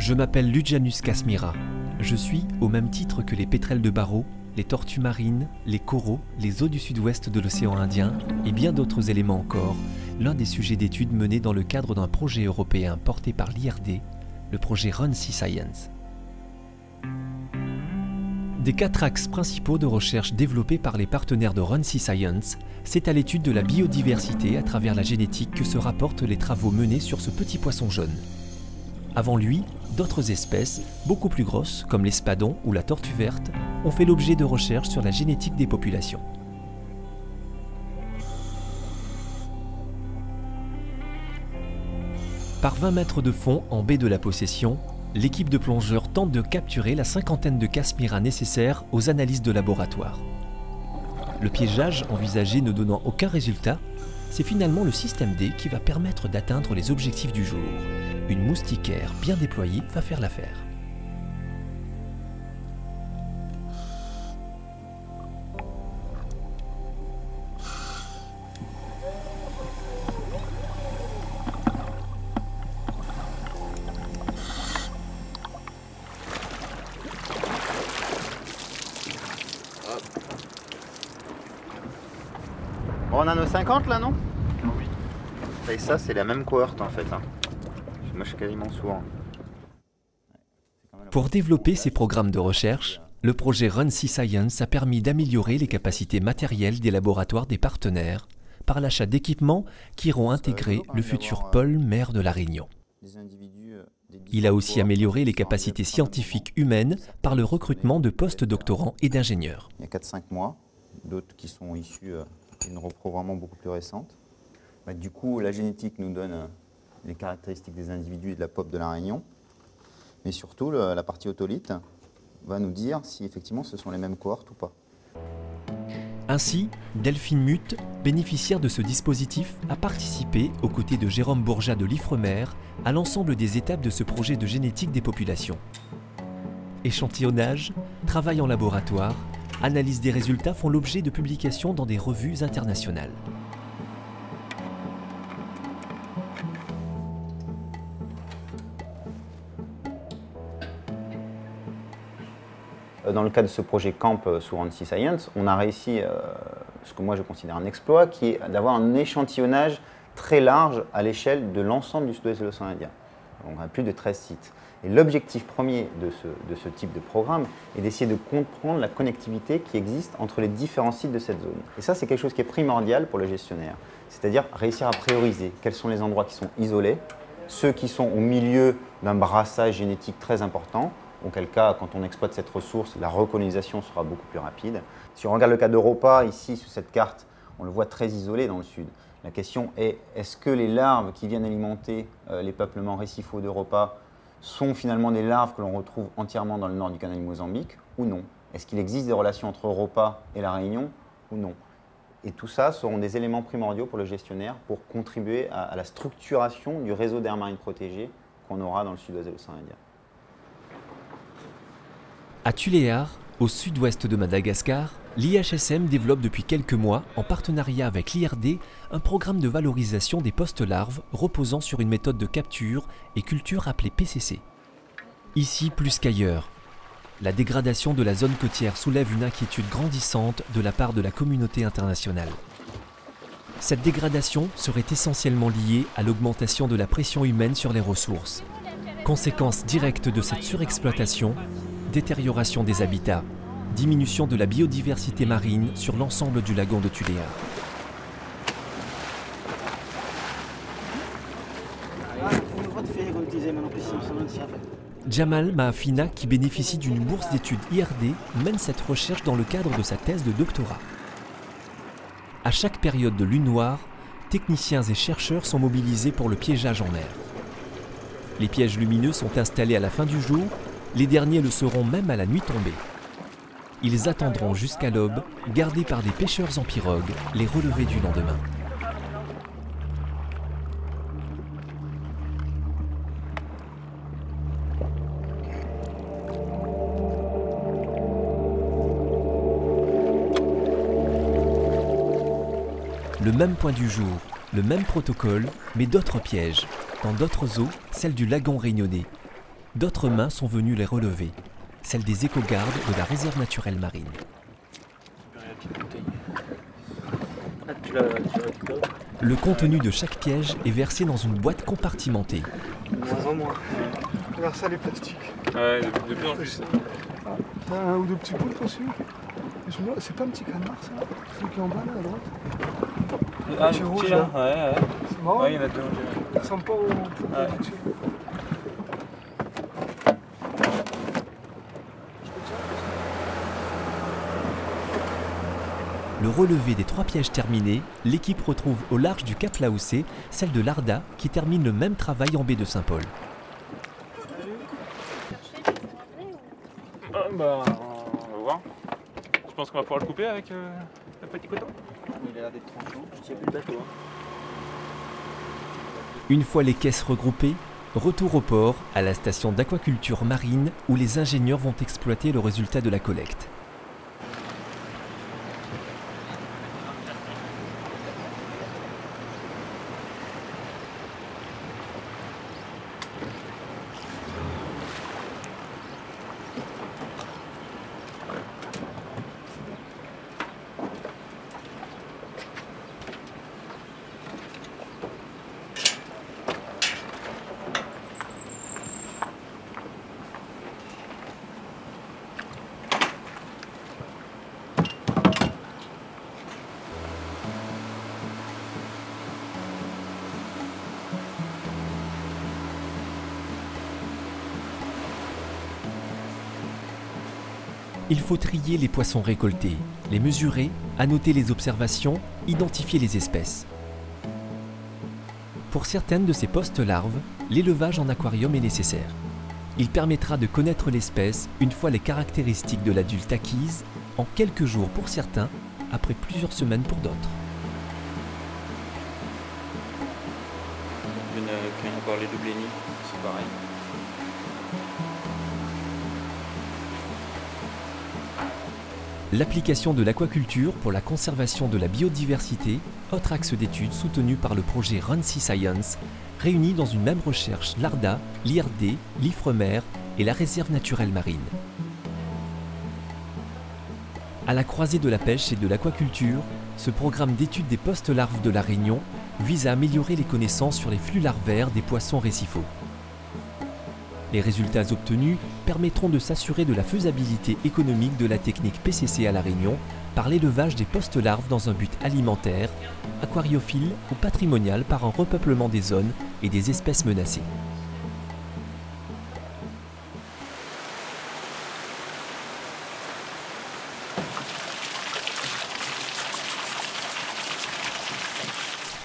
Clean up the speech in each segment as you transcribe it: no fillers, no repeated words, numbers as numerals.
Je m'appelle Lujanus Kasmira. Je suis, au même titre que les pétrels de Barrow, les tortues marines, les coraux, les eaux du sud-ouest de l'océan Indien et bien d'autres éléments encore, l'un des sujets d'études menés dans le cadre d'un projet européen porté par l'IRD, le projet Run Sea Science. Des 4 axes principaux de recherche développés par les partenaires de Run Sea Science, c'est à l'étude de la biodiversité à travers la génétique que se rapportent les travaux menés sur ce petit poisson jaune. Avant lui, d'autres espèces, beaucoup plus grosses, comme l'espadon ou la tortue verte, ont fait l'objet de recherches sur la génétique des populations. Par 20 mètres de fond en baie de la Possession, l'équipe de plongeurs tente de capturer la cinquantaine de Kasmira nécessaires aux analyses de laboratoire. Le piégeage envisagé ne donnant aucun résultat, c'est finalement le système D qui va permettre d'atteindre les objectifs du jour. Une moustiquaire bien déployée va faire l'affaire. Bon, on a nos 50 là, non? Oui. Et ça, c'est la même cohorte en fait. Moi, je suis quasiment sourd. Pour développer ces programmes de recherche, le projet Run Sea Science a permis d'améliorer les capacités matérielles des laboratoires des partenaires par l'achat d'équipements qui iront intégrer le futur pôle mer de la Réunion. Il a aussi amélioré les capacités scientifiques humaines par le recrutement de post-doctorants et d'ingénieurs. Il y a 4-5 mois, d'autres qui sont issus d'une repro vraiment beaucoup plus récente. Du coup, la génétique nous donne les caractéristiques des individus et de la pop de la Réunion. Mais surtout, la partie otolithe va nous dire si effectivement ce sont les mêmes cohortes ou pas. Ainsi, Delphine Muth, bénéficiaire de ce dispositif, a participé, aux côtés de Jérôme Bourgeat de l'Ifremer, à l'ensemble des étapes de ce projet de génétique des populations. Échantillonnage, travail en laboratoire, analyse des résultats font l'objet de publications dans des revues internationales. Dans le cadre de ce projet Camp sous Run Sea Science, on a réussi ce que moi je considère un exploit, qui est d'avoir un échantillonnage très large à l'échelle de l'ensemble du sud-ouest de l'océan Indien. On a plus de 13 sites. Et l'objectif premier de ce type de programme est d'essayer de comprendre la connectivité qui existe entre les différents sites de cette zone. Et ça, c'est quelque chose qui est primordial pour le gestionnaire, c'est-à-dire réussir à prioriser quels sont les endroits qui sont isolés, ceux qui sont au milieu d'un brassage génétique très important, auquel cas, quand on exploite cette ressource, la recolonisation sera beaucoup plus rapide. Si on regarde le cas d'Europa, ici, sur cette carte, on le voit très isolé dans le sud. La question est, est-ce que les larves qui viennent alimenter les peuplements récifaux d'Europa sont finalement des larves que l'on retrouve entièrement dans le nord du canal du Mozambique ou non? Est-ce qu'il existe des relations entre Europa et la Réunion ou non? Et tout ça seront des éléments primordiaux pour le gestionnaire pour contribuer à la structuration du réseau d'aires marines protégées qu'on aura dans le sud-ouest de l'océan Indien. À Tuléar, au sud-ouest de Madagascar, l'IHSM développe depuis quelques mois, en partenariat avec l'IRD, un programme de valorisation des post-larves reposant sur une méthode de capture et culture appelée PCC. Ici plus qu'ailleurs, la dégradation de la zone côtière soulève une inquiétude grandissante de la part de la communauté internationale. Cette dégradation serait essentiellement liée à l'augmentation de la pression humaine sur les ressources. Conséquence directe de cette surexploitation, détérioration des habitats, diminution de la biodiversité marine sur l'ensemble du lagon de Tuléar. Jamal Mahafina, qui bénéficie d'une bourse d'études IRD, mène cette recherche dans le cadre de sa thèse de doctorat. À chaque période de lune noire, techniciens et chercheurs sont mobilisés pour le piégeage en mer. Les pièges lumineux sont installés à la fin du jour, les derniers le seront même à la nuit tombée. Ils attendront jusqu'à l'aube, gardés par des pêcheurs en pirogue, les relevés du lendemain. Le même point du jour, le même protocole, mais d'autres pièges, dans d'autres eaux, celles du lagon réunionnais. d'autres mains sont venues les relever, celles des éco-gardes de la réserve naturelle marine. Le contenu de chaque piège est versé dans une boîte compartimentée. De moins en moins. Regarde ça, les plastiques. Ouais, de plus en plus. T'as un ou deux petits poules aussi. C'est pas un petit canard ça? Celui qui est en bas là à droite. Ah, petit rouge là. là. Ouais. C'est marrant. Ouais, il y en a deux. On dirait. Ça ressemble pas au poules Ouais. dessus. Le relevé des 3 pièges terminés, l'équipe retrouve au large du Cap Laoussé celle de l'Arda qui termine le même travail en baie de Saint-Paul. Bah, on va voir. Je pense qu'on va pouvoir le couper avec le petit couteau. Il a l'air d'être tranchant. Je tiens plus le bateau. Une fois les caisses regroupées, retour au port, à la station d'aquaculture marine où les ingénieurs vont exploiter le résultat de la collecte. Il faut trier les poissons récoltés, les mesurer, annoter les observations, identifier les espèces. Pour certaines de ces postes-larves, l'élevage en aquarium est nécessaire. Il permettra de connaître l'espèce une fois les caractéristiques de l'adulte acquises, en quelques jours pour certains, après plusieurs semaines pour d'autres. Il y en a qui ont encore les double ennemis, c'est pareil. L'application de l'aquaculture pour la conservation de la biodiversité, autre axe d'étude soutenu par le projet Run Sea Science, réunit dans une même recherche l'ARDA, l'IRD, l'IFREMER et la réserve naturelle marine. À la croisée de la pêche et de l'aquaculture, ce programme d'étude des postes-larves de La Réunion vise à améliorer les connaissances sur les flux larvaires des poissons récifaux. Les résultats obtenus permettront de s'assurer de la faisabilité économique de la technique PCC à La Réunion par l'élevage des postes-larves dans un but alimentaire, aquariophile ou patrimonial par un repeuplement des zones et des espèces menacées.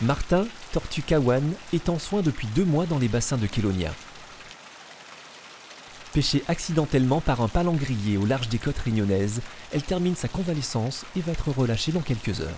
Martin, tortue kawan, est en soins depuis 2 mois dans les bassins de Kélonia. Pêchée accidentellement par un palangrier au large des côtes réunionnaises, elle termine sa convalescence et va être relâchée dans quelques heures.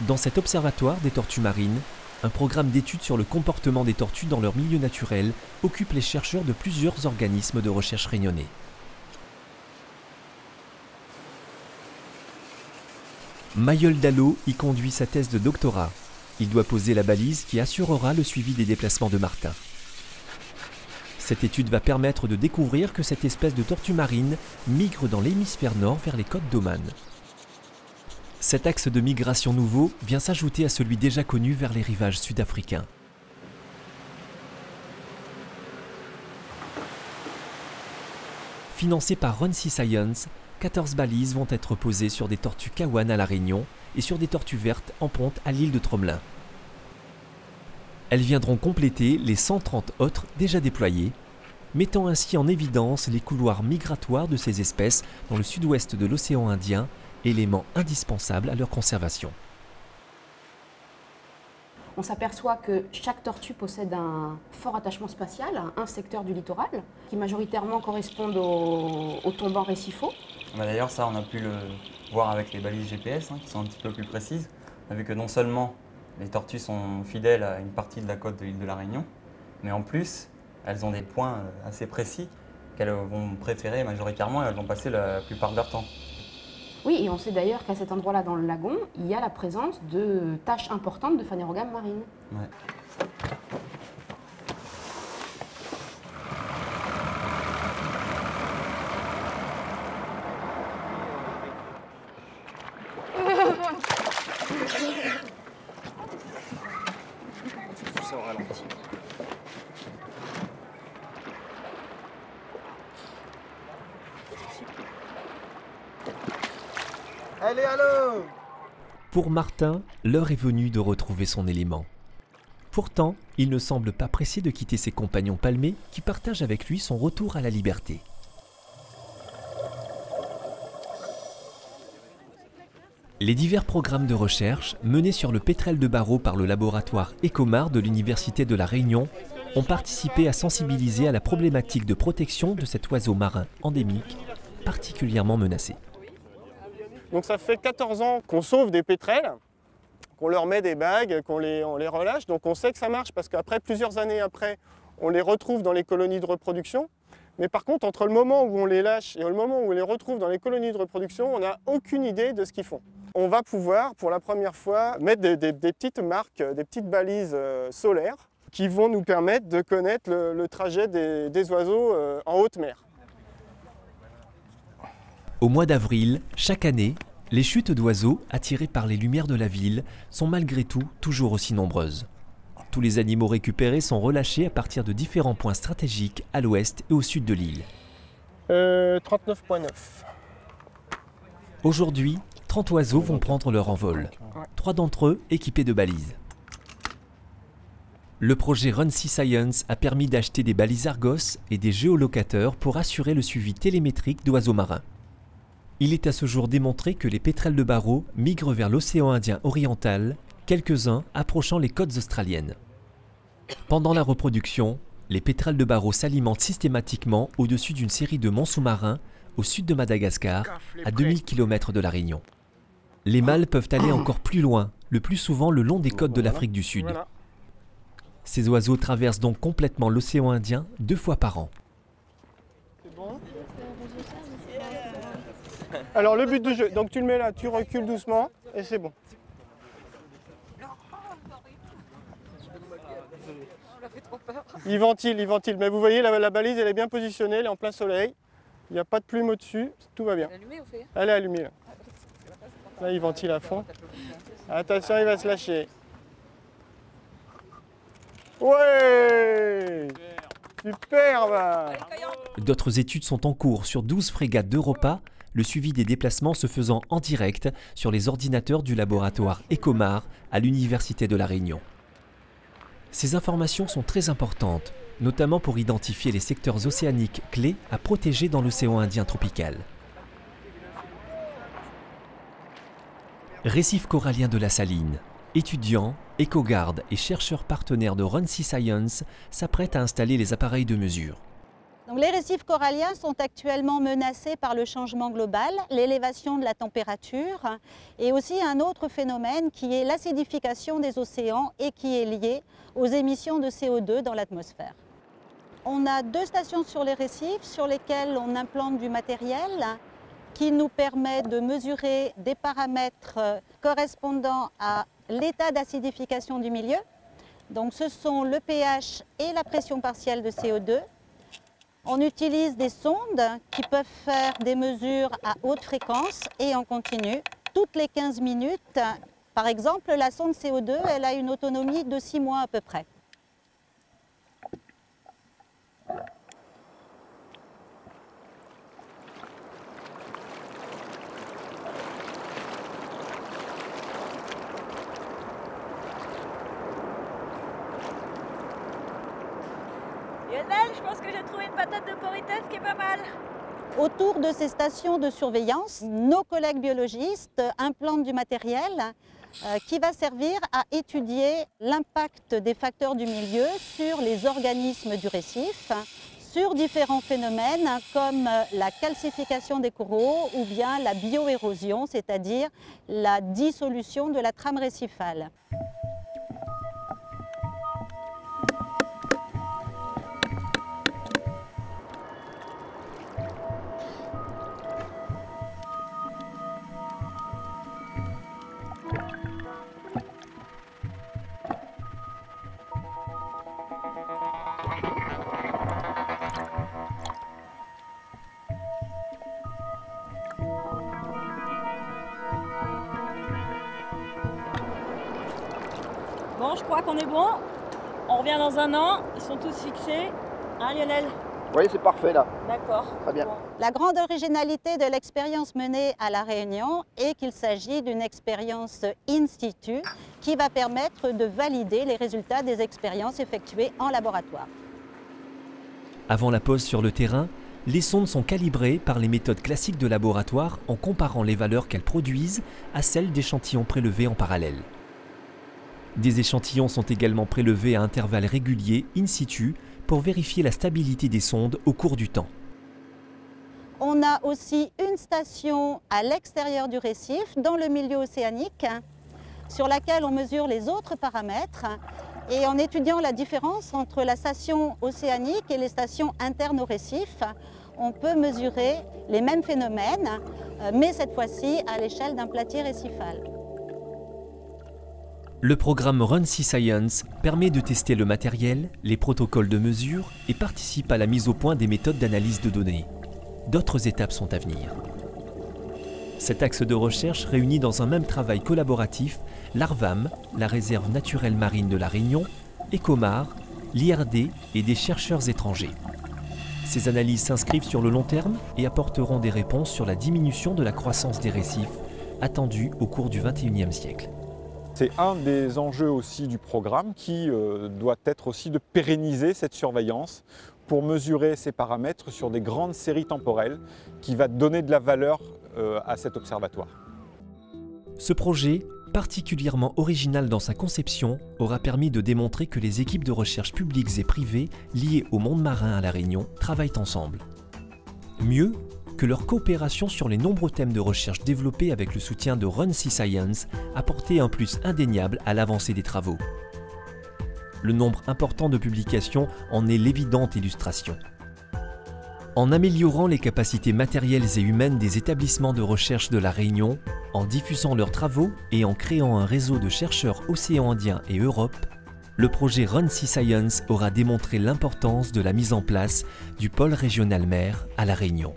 Dans cet observatoire des tortues marines, un programme d'études sur le comportement des tortues dans leur milieu naturel occupe les chercheurs de plusieurs organismes de recherche réunionnais. Mayol Dallot y conduit sa thèse de doctorat. Il doit poser la balise qui assurera le suivi des déplacements de Martin. Cette étude va permettre de découvrir que cette espèce de tortue marine migre dans l'hémisphère nord vers les côtes d'Oman. Cet axe de migration nouveau vient s'ajouter à celui déjà connu vers les rivages sud-africains. Financé par Run Sea Science, 14 balises vont être posées sur des tortues kawan à La Réunion et sur des tortues vertes en ponte à l'île de Tromelin. Elles viendront compléter les 130 autres déjà déployées, mettant ainsi en évidence les couloirs migratoires de ces espèces dans le sud-ouest de l'océan Indien, élément indispensable à leur conservation. On s'aperçoit que chaque tortue possède un fort attachement spatial à un secteur du littoral, qui majoritairement correspondent aux tombants récifaux. D'ailleurs, ça, on a pu le voir avec les balises GPS, qui sont un petit peu plus précises. On a vu que non seulement les tortues sont fidèles à une partie de la côte de l'île de La Réunion, mais en plus, elles ont des points assez précis qu'elles vont préférer majoritairement et elles vont passer la plupart de leur temps. Oui, et on sait d'ailleurs qu'à cet endroit-là dans le lagon, il y a la présence de taches importantes de phanérogames marines. Ouais. Ça au ralenti. Allez, allô! Pour Martin, l'heure est venue de retrouver son élément. Pourtant, il ne semble pas pressé de quitter ses compagnons palmés qui partagent avec lui son retour à la liberté. Les divers programmes de recherche menés sur le pétrel de Barreau par le laboratoire Ecomar de l'Université de La Réunion ont participé à sensibiliser à la problématique de protection de cet oiseau marin endémique particulièrement menacé. Donc ça fait 14 ans qu'on sauve des pétrels, qu'on leur met des bagues, on les relâche. Donc on sait que ça marche parce qu'après, plusieurs années après, on les retrouve dans les colonies de reproduction. Mais par contre, entre le moment où on les lâche et le moment où on les retrouve dans les colonies de reproduction, on n'a aucune idée de ce qu'ils font. On va pouvoir, pour la première fois, mettre des petites marques, des petites balises solaires qui vont nous permettre de connaître le trajet des oiseaux en haute mer. Au mois d'avril, chaque année, les chutes d'oiseaux, attirées par les lumières de la ville, sont malgré tout toujours aussi nombreuses. Tous les animaux récupérés sont relâchés à partir de différents points stratégiques à l'ouest et au sud de l'île. 39,9. Aujourd'hui, 30 oiseaux vont prendre leur envol, 3 d'entre eux équipés de balises. Le projet Run Sea Science a permis d'acheter des balises Argos et des géolocateurs pour assurer le suivi télémétrique d'oiseaux marins. Il est à ce jour démontré que les pétrels de Barreau migrent vers l'océan Indien oriental, quelques-uns approchant les côtes australiennes. Pendant la reproduction, les pétrels de Barreau s'alimentent systématiquement au-dessus d'une série de monts sous-marins au sud de Madagascar, à 2000 km de la Réunion. Les mâles peuvent aller encore plus loin, le plus souvent le long des côtes de l'Afrique du Sud. Ces oiseaux traversent donc complètement l'océan Indien 2 fois par an. Alors le but du jeu, donc tu le mets là, tu recules doucement et c'est bon. Il ventile, mais vous voyez la balise elle est bien positionnée, elle est en plein soleil, il n'y a pas de plume au-dessus, tout va bien. Elle est allumée là. Là il ventile à fond. Attention, il va se lâcher. Ouais! Superbe! D'autres études sont en cours sur 12 frégates d'Europa, le suivi des déplacements se faisant en direct sur les ordinateurs du laboratoire Ecomar à l'Université de La Réunion. Ces informations sont très importantes, notamment pour identifier les secteurs océaniques clés à protéger dans l'océan Indien tropical. Récif corallien de la Saline. Étudiants, écogardes et chercheurs partenaires de Run Sea Science s'apprêtent à installer les appareils de mesure. Donc, les récifs coralliens sont actuellement menacés par le changement global, l'élévation de la température et aussi un autre phénomène qui est l'acidification des océans et qui est lié aux émissions de CO2 dans l'atmosphère. On a 2 stations sur les récifs sur lesquelles on implante du matériel qui nous permet de mesurer des paramètres correspondant à l'état d'acidification du milieu. Donc ce sont le pH et la pression partielle de CO2. On utilise des sondes qui peuvent faire des mesures à haute fréquence et en continu toutes les 15 minutes. Par exemple, la sonde CO2, elle a une autonomie de 6 mois à peu près. Lionel, je pense que j'ai trouvé une patate de politesse qui est pas mal. Autour de ces stations de surveillance, nos collègues biologistes implantent du matériel qui va servir à étudier l'impact des facteurs du milieu sur les organismes du récif, sur différents phénomènes comme la calcification des coraux ou bien la bioérosion, c'est-à-dire la dissolution de la trame récifale. Bon, je crois qu'on est bon. On revient dans un an. Ils sont tous fixés. Hein, Lionel? Oui, c'est parfait là. D'accord. Très bien. Bon. La grande originalité de l'expérience menée à La Réunion est qu'il s'agit d'une expérience in situ qui va permettre de valider les résultats des expériences effectuées en laboratoire. Avant la pose sur le terrain, les sondes sont calibrées par les méthodes classiques de laboratoire en comparant les valeurs qu'elles produisent à celles d'échantillons prélevés en parallèle. Des échantillons sont également prélevés à intervalles réguliers in situ pour vérifier la stabilité des sondes au cours du temps. On a aussi une station à l'extérieur du récif, dans le milieu océanique, sur laquelle on mesure les autres paramètres. Et en étudiant la différence entre la station océanique et les stations internes au récif, on peut mesurer les mêmes phénomènes, mais cette fois-ci à l'échelle d'un platier récifal. Le programme Run Sea Science permet de tester le matériel, les protocoles de mesure et participe à la mise au point des méthodes d'analyse de données. D'autres étapes sont à venir. Cet axe de recherche réunit dans un même travail collaboratif l'ARVAM, la réserve naturelle marine de La Réunion, Ecomar, l'IRD et des chercheurs étrangers. Ces analyses s'inscrivent sur le long terme et apporteront des réponses sur la diminution de la croissance des récifs attendue au cours du XXIe siècle. C'est un des enjeux aussi du programme qui doit être aussi de pérenniser cette surveillance pour mesurer ces paramètres sur des grandes séries temporelles qui va donner de la valeur à cet observatoire. Ce projet, particulièrement original dans sa conception, aura permis de démontrer que les équipes de recherche publiques et privées liées au monde marin à La Réunion travaillent ensemble. Mieux, que leur coopération sur les nombreux thèmes de recherche développés avec le soutien de Run Sea Science a porté un plus indéniable à l'avancée des travaux. Le nombre important de publications en est l'évidente illustration. En améliorant les capacités matérielles et humaines des établissements de recherche de La Réunion, en diffusant leurs travaux et en créant un réseau de chercheurs océan Indien et Europe, le projet Run Sea Science aura démontré l'importance de la mise en place du pôle régional mer à La Réunion.